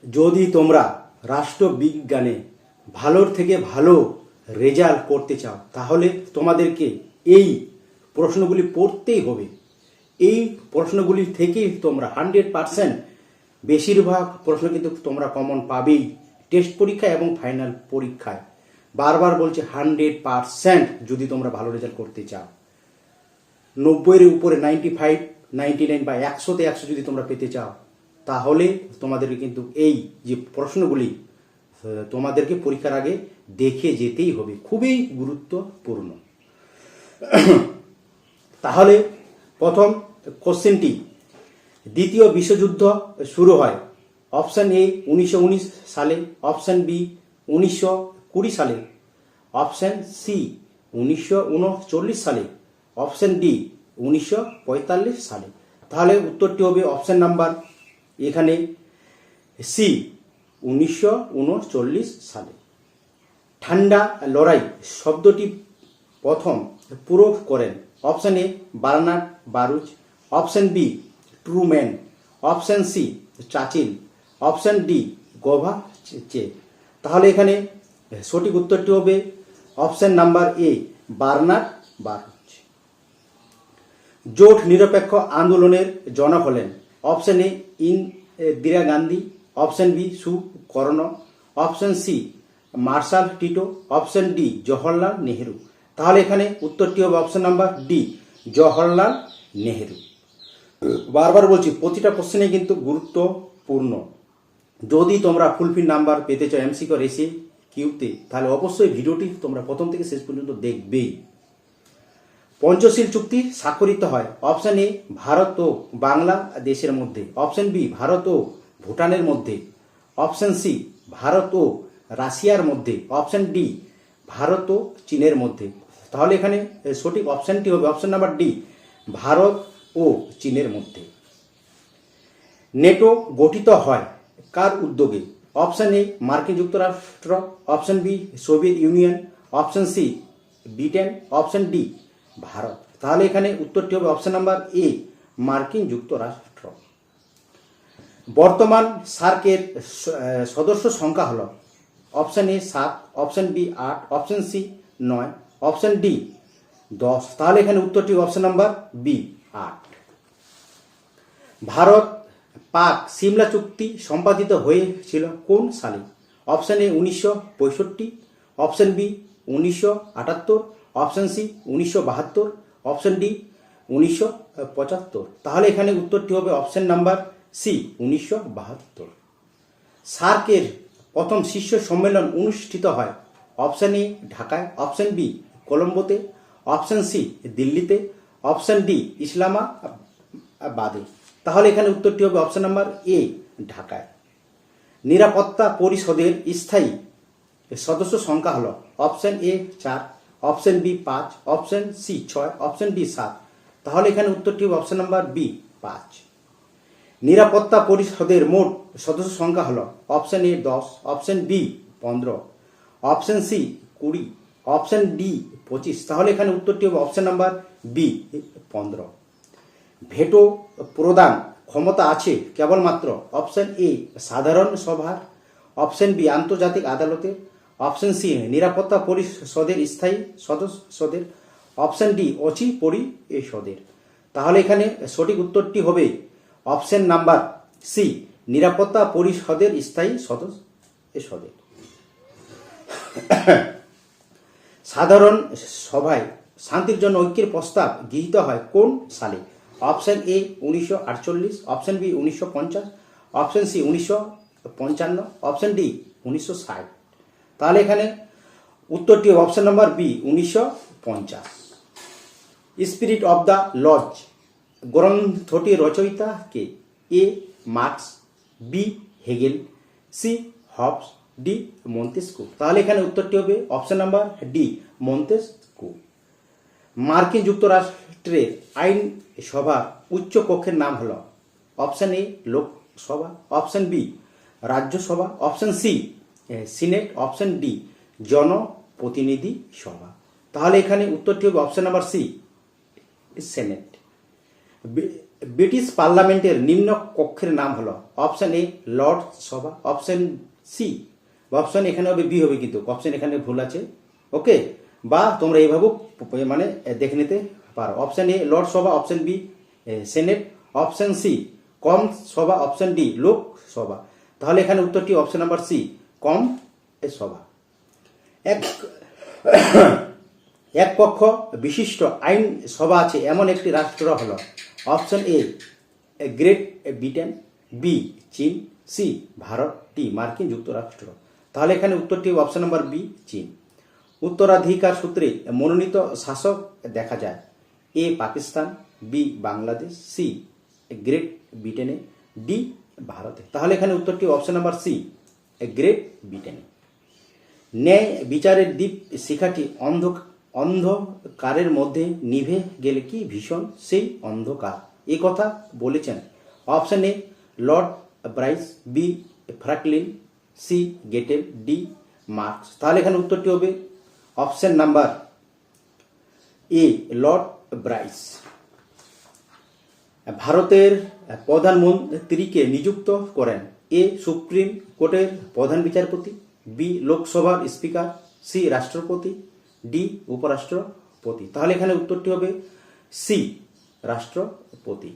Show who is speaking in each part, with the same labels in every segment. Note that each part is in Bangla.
Speaker 1: যদি তোমরা রাষ্ট্রবিজ্ঞানে ভালোর থেকে ভালো রেজাল্ট করতে চাও তাহলে তোমাদেরকে এই প্রশ্নগুলি পড়তেই হবে। এই প্রশ্নগুলি থেকেই তোমরা 100% বেশিরভাগ প্রশ্ন কিন্তু তোমরা কমন পাবেই টেস্ট পরীক্ষায় এবং ফাইনাল পরীক্ষায়। বারবার বলছে 100% যদি তোমরা ভালো রেজাল্ট করতে চাও। 90-এর উপরে 95, 99 বা 100-তে 100 যদি তোমরা পেতে চাও তাহলে তোমাদেরকে কিন্তু এই যে প্রশ্নগুলি তোমাদেরকে পরীক্ষার আগে দেখে যেতেই হবে, খুবই গুরুত্বপূর্ণ। তাহলে প্রথম কোশ্চেনটি, দ্বিতীয় বিশ্বযুদ্ধ শুরু হয় অপশন এ 1919 সালে, অপশন বি 1920 সালে, অপশন সি 1939 সালে, অপশন ডি 1945 সালে। তাহলে উত্তরটি হবে অপশন নাম্বার এখানে সি 1939 সালে। ঠান্ডা লড়াই শব্দটি প্রথম প্রয়োগ করেন option A Bernard Baruch, option B Truman, option C Churchill, option D Gorbachev. তাহলে এখানে সঠিক উত্তরটি হবে option number A Bernard Baruch. জোট নিরপেক্ষ আন্দোলনের জনক হলেন option A Indira Gandhi, option B Sukarno, option C Marshal Tito, option D Jawaharlal Nehru. তাহলে এখানে উত্তরটি হবে option number D Jawaharlal Nehru. বারবার বলছি প্রতিটা কোশ্চেনে কিন্তু গুরুত্বপূর্ণ। যদি তোমরা ফুলফিল নাম্বার পেতে চাও এমসিকিউ রেসি কিউতে তাহলে অবশ্যই ভিডিওটি তোমরা প্রথম থেকে শেষ পর্যন্ত দেখবেই। পঞ্চশীল চুক্তি স্বাক্ষরিত হয় অপশন এ ভারত ও বাংলাদেশের মধ্যে, অপশন বি ভারত ও ভুটানের মধ্যে, অপশন সি ভারত ও রাশিয়ার মধ্যে, অপশন ডি ভারত ও চীনের মধ্যে। তাহলে এখানে সঠিক অপশনটি হবে অপশন নাম্বার ডি ভারত ও চীনের মধ্যে। নেটো গঠিত হয় কার উদ্যোগে? অপশন এ মার্কিন যুক্তরাষ্ট্র, option B Soviet Union, option C Britain, option D Bharat. তাহলে এখানে উত্তরটি হবে অপশন নাম্বার এ মার্কিন যুক্তরাষ্ট্র। বর্তমান সার্কের সদস্য সংখ্যা হল option A 7, option B 8, option C 9, option D 10। তাহলে এখানে উত্তরটি option number B 8। Bharat Pak Shimla চুক্তি সম্পাদিত হয়েছিল কোন সালে? Option A 1965, option B 1978, option C 1972, option D 1975। তাহলে এখানে উত্তরটি হবে অপশন নাম্বার সি 1972। সার্কের প্রথম শীর্ষ সম্মেলন অনুষ্ঠিত হয় অপশন এ ঢাকায়, অপশন বি কলম্বোতে, অপশন সি দিল্লিতে, অপশন ডি ইসলামাবাদে। তাহলে এখানে উত্তরটি হবে অপশন নাম্বার এ ঢাকায়। নিরাপত্তা পরিষদের স্থায়ী সদস্য সংখ্যা হল option A 4, option B 5, option C 6, option D 7। তাহলে এখানে উত্তরটি হবে অপশন নাম্বার বি 5। নিরাপত্তা পরিষদের মোট সদস্য সংখ্যা হল option A 10, option B 15, option C 20, option D 25। তাহলে এখানে উত্তরটি হবে অপশন নাম্বার বি 15। ভেটো প্রদান ক্ষমতা আছে কেবলমাত্র অপশন এ সাধারণ সভার, অপশন বি আন্তর্জাতিক আদালতের, অপশন সি নিরাপত্তা পরিষদের স্থায়ী সদস্যদের, অপশন ডি অচি পরিষদের। তাহলে এখানে সঠিক উত্তরটি হবে অপশন নাম্বার সি নিরাপত্তা পরিষদের স্থায়ী সদস্যদের। সাধারণ সভায় শান্তির জন্য ঐক্যের প্রস্তাব গৃহীত হয় কোন সালে? Option A 1948, option B 1950, option C 1955, option D 1960। তাহলে এখানে উত্তরটি option number B 1950। Spirit of the laws গ্রন্থটি রচয়িতা কে? A Marx, B Hegel, C Hobbes, D Montesquieu. তাহলে এখানে উত্তরটি হবে অপশন নাম্বার ডি মন্তেস্কু। মার্কিন যুক্তরাষ্ট্রের আইন সভার উচ্চ কক্ষের নাম হল option A Lok Sabha, option B Rajya Sabha, option C senate, option D জনপ্রতিনিধি সভা। তাহলে এখানে উত্তরটি হবে option number C senate. British পার্লামেন্টের নিম্ন কক্ষের নাম হলো অপশন এ লর্ড সভা, অপশন সি, অপশন এখানে হবে বি হবে, কিন্তু অপশন এখানে ভুল আছে, ওকে, বা তোমরা এইভাবেও মানে দেখে নিতে পারো। অপশন এ লর্ড সভা, option B senate, option C কম সভা, অপশন ডি লোকসভা। তাহলে এখানে উত্তরটি অপশন নাম্বার সি কম সভা। এক এক পক্ষ বিশিষ্ট আইন সভা আছে এমন একটি রাষ্ট্র হলো option A Great Britain, B চীন, সি ভারত, ডি মার্কিন যুক্তরাষ্ট্র। তাহলে এখানে উত্তরটি অপশন নাম্বার বি চীন। উত্তরাধিকার সূত্রে মনোনীত শাসক দেখা যায় A Pakistan, B Bangladesh, C great ব্রিটেনে, ডি ভারতে। তাহলে এখানে উত্তরটি অপশন নাম্বার সি গ্রেট ব্রিটেনে। ন্যায় বিচারের দ্বীপ শিখাটি অন্ধকারের মধ্যে নিভে গেলে কি ভীষণ সেই অন্ধকার, এই কথা বলেছেন option A Lord Bryce, B Franklin, C Gettell, D Marx. তাহলে এখানে উত্তরটি হবে option number A Lord Bryce. ভারতের প্রধানমন্ত্রীকে নিযুক্ত করেন এ সুপ্রিম কোর্টের প্রধান বিচারপতি, বি লোকসভার স্পিকার, সি রাষ্ট্রপতি, ডি উপরাষ্ট্রপতি। তাহলে এখানে উত্তরটি হবে সি রাষ্ট্রপতি।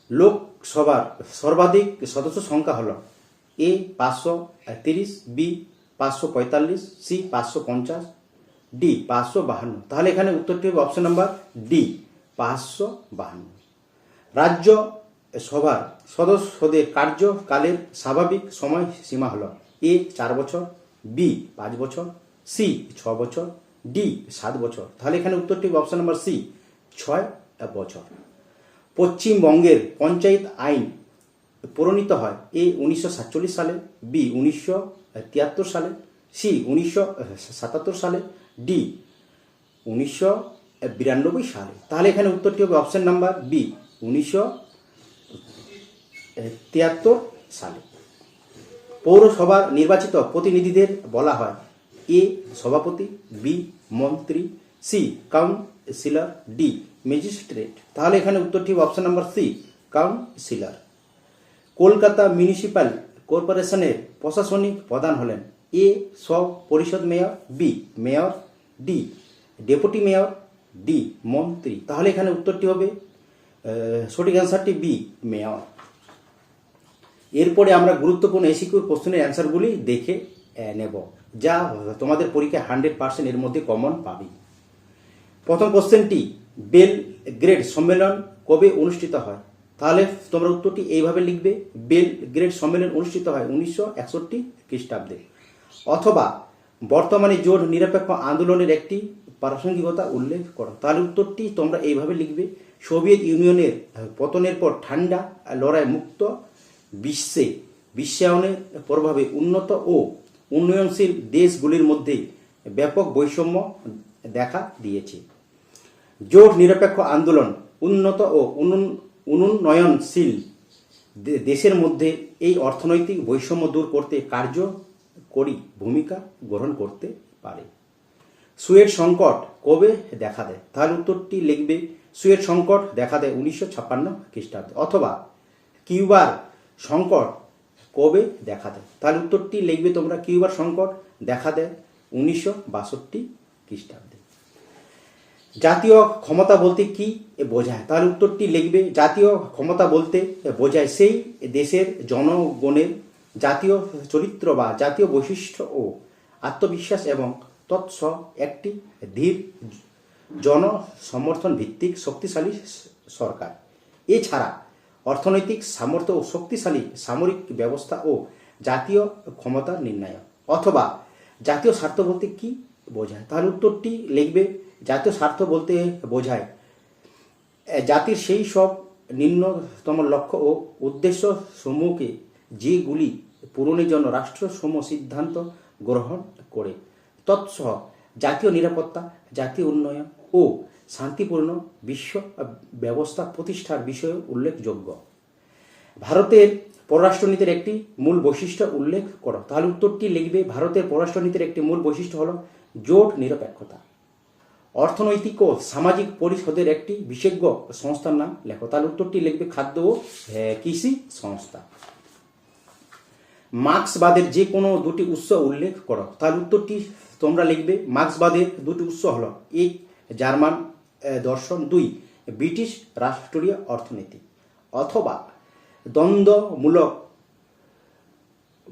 Speaker 1: লোকসভার সর্বাধিক সদস্য সংখ্যা হল এ 530, বি 545, সি 550, ডি 552। তাহলে এখানে উত্তরটি হবে অপশন নাম্বার ডি 552। রাজ্য সভার সদস্যদের কার্যকালের স্বাভাবিক সময়সীমা হল এ 4 বছর, বি 5 বছর, সি 6 বছর, ডি 7 বছর। তাহলে এখানে উত্তরটি অপশন নাম্বার সি 6 বছর। পশ্চিমবঙ্গের পঞ্চায়েত আইন প্রণীত হয় এ 1947 সালে, বি 1973 সালে, সি 1977 সালে, ডি 1992 সালে। তাহলে এখানে উত্তরটি হবে অপশন নাম্বার বি 1973 সালে। পৌরসভার নির্বাচিত প্রতিনিধিদের বলা হয় এ সভাপতি, বি মন্ত্রী, সি কাউন্সিলর, ডি ম্যাজিস্ট্রেট। তাহলে এখানে উত্তরটি option number C councillor. Kolkata municipal কর্পোরেশনের প্রশাসনিক প্রধান হলেন এ সব পরিষদ mayor, B mayor, D deputy mayor, D মন্ত্রী। তাহলে এখানে উত্তরটি হবে সঠিক অ্যান্সারটি বি মেয়র। এরপরে আমরা গুরুত্বপূর্ণ এসিকিউর কোশ্চেনের অ্যান্সারগুলি দেখে নেব, যা তোমাদের পরীক্ষায় 100% এর মধ্যে কমন পাবে। প্রথম কোশ্চেনটি বেলগ্রেড সম্মেলন কবে অনুষ্ঠিত হয়? তাহলে তোমরা উত্তরটি এইভাবে লিখবে, বেলগ্রেড সম্মেলন অনুষ্ঠিত হয় 1961 খ্রিস্টাব্দে। অথবা বর্তমানে জোট নিরপেক্ষ আন্দোলনের একটি প্রাসঙ্গিকতা উল্লেখ করো। তাহলে উত্তরটি তোমরা এইভাবে লিখবে, সোভিয়েত ইউনিয়নের পতনের পর ঠান্ডা লড়াই মুক্ত বিশ্বায়নের প্রভাবে উন্নত ও উন্নয়নশীল দেশগুলির মধ্যে ব্যাপক বৈষম্য দেখা দিয়েছে। জোট নিরপেক্ষ আন্দোলন উন্নত ও উন্নয়নশীল দেশের মধ্যে এই অর্থনৈতিক বৈষম্য দূর করতে কার্যকরী ভূমিকা গ্রহণ করতে পারে। সুয়েট সংকট কবে দেখা দেয়? তাহলে উত্তরটি লিখবে, সুয়েট সংকট দেখা দেয় 1956 খ্রিস্টাব্দে। অথবা কিউবার সংকট কবে দেখা দেয়? তাহলে উত্তরটি লিখবে তোমরা, কিউবার সংকট দেখা দেয় 1962 খ্রিস্টাব্দে। জাতীয় ক্ষমতা বলতে কি বোঝায়? তাহলে উত্তরটি লিখবে, জাতীয় ক্ষমতা বলতে বোঝায় সেই দেশের জনগণের জাতীয় চরিত্র বা জাতীয় বৈশিষ্ট্য ও আত্মবিশ্বাস এবং তৎসহ একটি ধীর জনসমর্থন ভিত্তিক শক্তিশালী সরকার। এছাড়া অর্থনৈতিক সামর্থ্য ও শক্তিশালী সামরিক ব্যবস্থা ও জাতীয় ক্ষমতা নির্ণায়ক। অথবা জাতীয় স্বার্থ বলতে কি বোঝায়? তাহলে উত্তরটি লিখবে, জাতীয় স্বার্থ বলতে বোঝায় জাতির সেই সব নিম্নতম লক্ষ্য ও উদ্দেশ্য সমূহকে যেগুলি পূরণের জন্য রাষ্ট্রসমূহ সিদ্ধান্ত গ্রহণ করে। তৎসহ জাতীয় নিরাপত্তা, জাতীয় উন্নয়ন ও শান্তিপূর্ণ বিশ্ব ব্যবস্থা প্রতিষ্ঠার বিষয়ে উল্লেখযোগ্য। ভারতের পররাষ্ট্রনীতির একটি মূল বৈশিষ্ট্য উল্লেখ করো। তাহলে উত্তরটি লিখবে, ভারতের পররাষ্ট্রনীতির একটি মূল বৈশিষ্ট্য হল জোট নিরপেক্ষতা। অর্থনৈতিক ও সামাজিক পরিষদের একটি বিশেষজ্ঞ সংস্থার নাম লেখো। তাহলে উত্তরটি লিখবে খাদ্য ও কৃষি সংস্থা। মার্ক্সবাদের যে কোনো দুটি উৎস উল্লেখ করো। তাহলে উত্তরটি তোমরা লিখবে মার্ক্সবাদের দুটি উৎস হলো, এক জার্মান দর্শন, দুই ব্রিটিশ রাষ্ট্রীয় অর্থনীতি। অথবা দ্বন্দ্বমূলক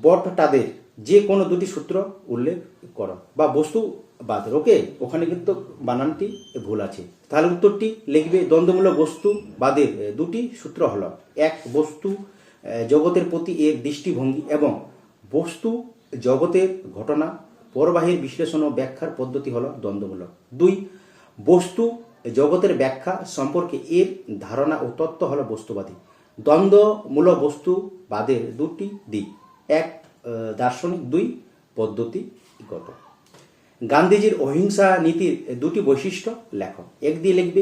Speaker 1: বটটাদের যে কোনো দুটি সূত্র উল্লেখ করো, বা বস্তুবাদের। ওকে, ওখানে কিন্তু বানানটি ভুল আছে। তাহলে উত্তরটি লিখবে দ্বন্দ্বমূলক বস্তুবাদের দুটি সূত্র হলো, এক বস্তু জগতের প্রতি এর দৃষ্টিভঙ্গি এবং বস্তু জগতের ঘটনা প্রবাহের বিশ্লেষণ ও ব্যাখ্যার পদ্ধতি হলো দ্বন্দ্বমূলক। দুই বস্তু জগতের ব্যাখ্যা সম্পর্কে এর ধারণা ও তত্ত্ব হলো বস্তুবাদী। দ্বন্দ্বমূলক বস্তুবাদের দুটি দিক, এক দার্শনিক, দুই পদ্ধতিগত। গান্ধীজির অহিংসা নীতির দুটি বৈশিষ্ট্য লেখো। এক দিয়ে লিখবে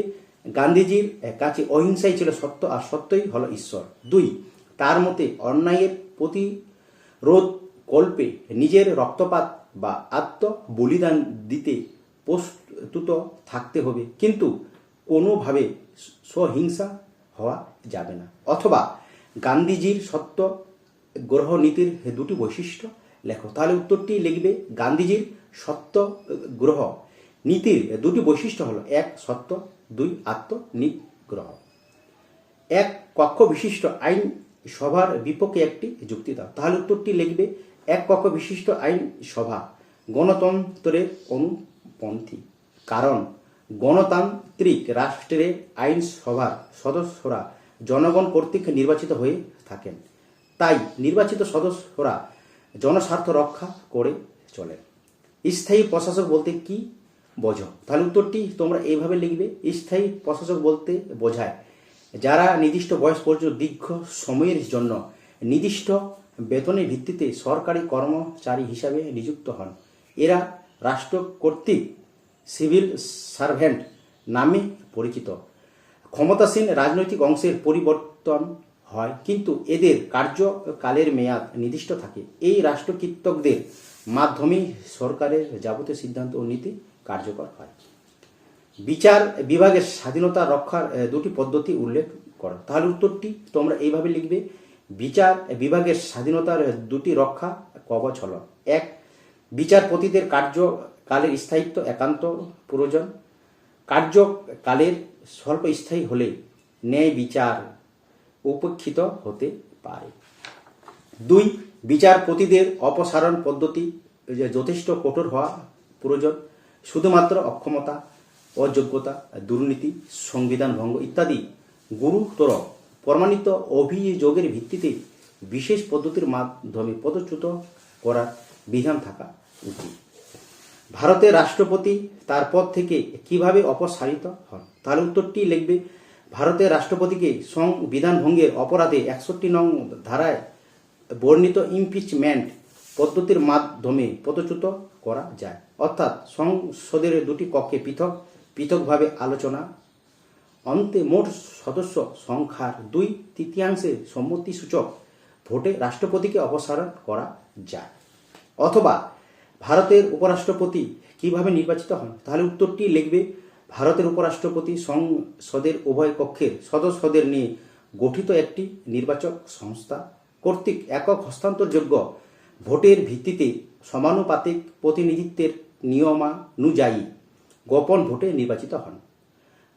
Speaker 1: গান্ধীজির কাছে অহিংসাই ছিল সত্য আর সত্যই হলো ঈশ্বর। দুই তার মতে অন্যায়ের প্রতিরোধ কল্পে নিজের রক্তপাত বা আত্ম বলিদান দিতে প্রস্তুত থাকতে হবে, কিন্তু কোনোভাবে সহিংসা হওয়া যাবে না। অথবা গান্ধীজির সত্য গ্রহ নীতির দুটি বৈশিষ্ট্য লেখো। তাহলে উত্তরটি লিখবে গান্ধীজির সত্য গ্রহ নীতির দুটি বৈশিষ্ট্য হলো, এক সত্য, দুই আত্মনিগ্রহ। এক কক্ষ বিশিষ্ট আইন সভার বিপক্ষে একটি যুক্তি দাও। তাহলে উত্তরটি লিখবে এক কক্ষ বিশিষ্ট আইন সভা গণতন্ত্রের অনুপন্থী, কারণ গণতান্ত্রিক রাষ্ট্রের আইনসভার সদস্যরা জনগণ কর্তৃক নির্বাচিত হয়ে থাকেন, তাই নির্বাচিত সদস্যরা জনস্বার্থ রক্ষা করে চলেন। স্থায়ী প্রশাসক বলতে কি বোঝো? তাহলে উত্তরটি তোমরা এইভাবে লিখবে, স্থায়ী প্রশাসক বলতে বোঝায় যারা নির্দিষ্ট বয়স পর্যন্ত দীর্ঘ সময়ের জন্য নির্দিষ্ট বেতনের ভিত্তিতে সরকারি কর্মচারী হিসাবে নিযুক্ত হন। এরা রাষ্ট্র কর্তৃক সিভিল সার্ভেন্ট নামে পরিচিত। ক্ষমতাসীন রাজনৈতিক অংশের পরিবর্তন হয়, কিন্তু এদের কার্যকালের মেয়াদ নির্দিষ্ট থাকে। এই রাষ্ট্রকৃতকদের মাধ্যমে সরকারের যাবতীয় সিদ্ধান্ত ও নীতি কার্যকর হয়। বিচার বিভাগের স্বাধীনতা রক্ষার দুটি পদ্ধতি উল্লেখ করো। তাহলে উত্তরটি তোমরা এইভাবে লিখবে, বিচার বিভাগের স্বাধীনতার দুটি রক্ষা কবচ হল, এক বিচারপতিদের কার্যকালের স্থায়িত্ব একান্ত প্রয়োজন, কার্যকালের স্বল্প স্থায়ী হলে ন্যায় বিচার উপেক্ষিত হতে পারে। দুই বিচারপতিদের অপসারণ পদ্ধতি যথেষ্ট কঠোর হওয়া প্রয়োজন, শুধুমাত্র অক্ষমতা, অযোগ্যতা, দুর্নীতি, সংবিধান ভঙ্গ ইত্যাদি গুরুতর প্রমাণিত অভিযোগের ভিত্তিতে বিশেষ পদ্ধতির মাধ্যমে পদচ্যুত করার বিধান থাকা উচিত। ভারতের রাষ্ট্রপতি তার পদ থেকে কিভাবে অপসারিত হন? তাহলে উত্তরটি লিখবে ভারতের রাষ্ট্রপতিকে সংবিধান ভঙ্গের অপরাধে 61 নং ধারায় বর্ণিত ইমপিচমেন্ট পদ্ধতির মাধ্যমে পদচ্যুত করা যায়, অর্থাৎ সংসদের দুটি কক্ষে পৃথকভাবে আলোচনা অন্তে মোট সদস্য সংখ্যার 2/3 সম্মতিসূচক ভোটে রাষ্ট্রপতিকে অপসারণ করা যায়। অথবা ভারতের উপরাষ্ট্রপতি কিভাবে নির্বাচিত হন? তাহলে উত্তরটি লিখবে ভারতের উপরাষ্ট্রপতি সংসদের উভয় কক্ষের সদস্যদের নিয়ে গঠিত একটি নির্বাচক সংস্থা কর্তৃক একক হস্তান্তরযোগ্য ভোটের ভিত্তিতে সমানুপাতিক প্রতিনিধিত্বের নিয়মানুযায়ী গোপন ভোটে নির্বাচিত হন।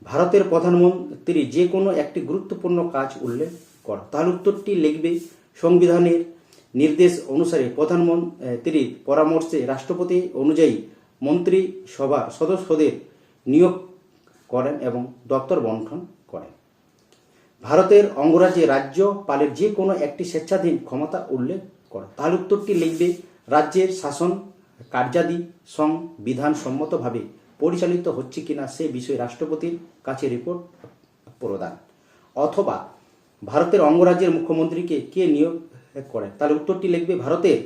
Speaker 1: ভারতের প্রধানমন্ত্রী যে কোনো একটি গুরুত্বপূর্ণ কাজ উল্লেখ কর। তাহলে উত্তরটি লিখবে সংবিধানের নির্দেশ অনুসারে প্রধানমন্ত্রীর পরামর্শে রাষ্ট্রপতি অনুযায়ী মন্ত্রিসভার সদস্যদের নিয়োগ করেন এবং দপ্তর বন্টন করেন। ভারতের অঙ্গরাজ্যে রাজ্যপালের যে কোনো একটি স্বেচ্ছাধীন ক্ষমতা উল্লেখ করে। তাহলে উত্তরটি লিখবে রাজ্যের শাসন কার্যাদি সংবিধানসম্মতভাবে পরিচালিত হচ্ছে কিনা সে বিষয়ে রাষ্ট্রপতির কাছে রিপোর্ট প্রদান। অথবা ভারতের অঙ্গরাজ্যের মুখ্যমন্ত্রীকে কে নিয়োগ করে? তাহলে উত্তরটি লিখবে ভারতের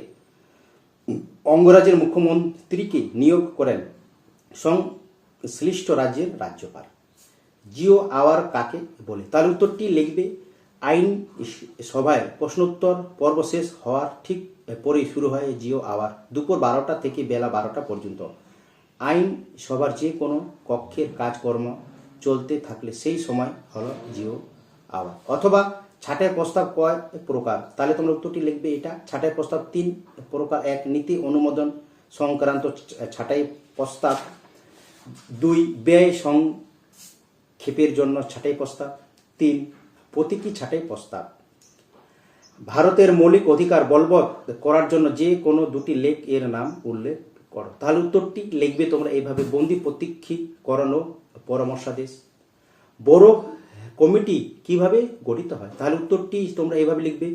Speaker 1: অঙ্গরাজ্যের মুখ্যমন্ত্রীকে নিয়োগ করেন সংশ্লিষ্ট রাজ্যের রাজ্যপাল। জিও আওয়ার কাকে বলে? তাহলে উত্তরটি লিখবে আইন সভায় প্রশ্নোত্তর পর্ব শেষ হওয়ার ঠিক পরেই শুরু হয় জিও আওয়ার, দুপুর 12টা থেকে বেলা 12টা পর্যন্ত। আইন সভার যে কোনো কক্ষের কাজকর্ম চলতে থাকলে সেই সময় হলো জিও আওয়ার। অথবা ছাঁটাই প্রস্তাব কয় প্রকার, তাহলে তোমরা উত্তরটি লিখবে এটা। ছাঁটাই প্রস্তাব 3 প্রকার। 1 নীতি অনুমোদন সংক্রান্ত ছাঁটাই প্রস্তাব। 2 ব্যয় সংক্ষেপের জন্য ছাঁটাই প্রস্তাব। 3 প্রতীকী ছাঁটাই প্রস্তাব। ভারতের মৌলিক অধিকার বলবৎ করার জন্য যে কোনো 2টি লেখ এর নাম উল্লেখ করো। তাহলে উত্তরটি লিখবে তোমরা এইভাবে। বন্দি প্রতীক্ষীকরণ ও পরামর্শাদেশ। বড় কমিটি কিভাবে গঠিত হয়, তাহলে উত্তরটি তোমরা এইভাবে লিখবে।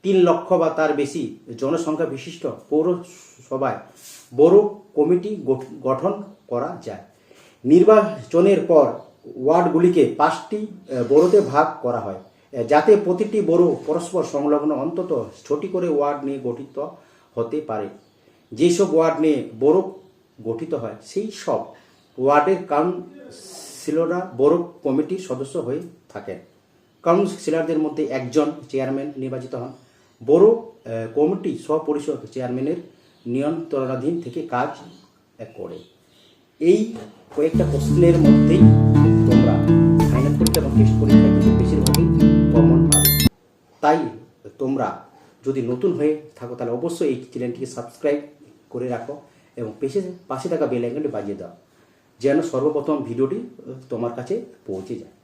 Speaker 1: 3 লক্ষ বা তার বেশি জনসংখ্যা বিশিষ্ট পৌরসভায় বড় কমিটি গঠন করা যায়। নির্বাচনের পর ওয়ার্ডগুলিকে 5টি বড়োতে ভাগ করা হয়, যাতে প্রতিটি বড়ো পরস্পর সংলগ্ন অন্তত 6টি করে ওয়ার্ড নিয়ে গঠিত হতে পারে। যেসব ওয়ার্ড নিয়ে বড়ো গঠিত হয় সেই সব ওয়ার্ডের কাউন্সিলররা বড়ো কমিটির সদস্য হয়ে থাকেন। কাউন্সিলরদের মধ্যে একজন চেয়ারম্যান নির্বাচিত হন। বড়ো কমিটি স্বপরিষদ চেয়ারম্যানের নিয়ন্ত্রণাধীন থেকে কাজ করে। এই কয়েকটা প্রশ্নের মধ্যেই তোমরা ফাইনাল পরীক্ষা এবং টেস্ট পরীক্ষা কিন্তু বেশিরভাগই কমন পাবে। তাই তোমরা যদি নতুন হয়ে থাকো তাহলে অবশ্যই এই চ্যানেলটিকে সাবস্ক্রাইব করে রাখো এবং পাশে থাকা বেল আইকনটি বাজিয়ে দাও, যেন সর্বপ্রথম ভিডিওটি তোমার কাছে পৌঁছে যায়।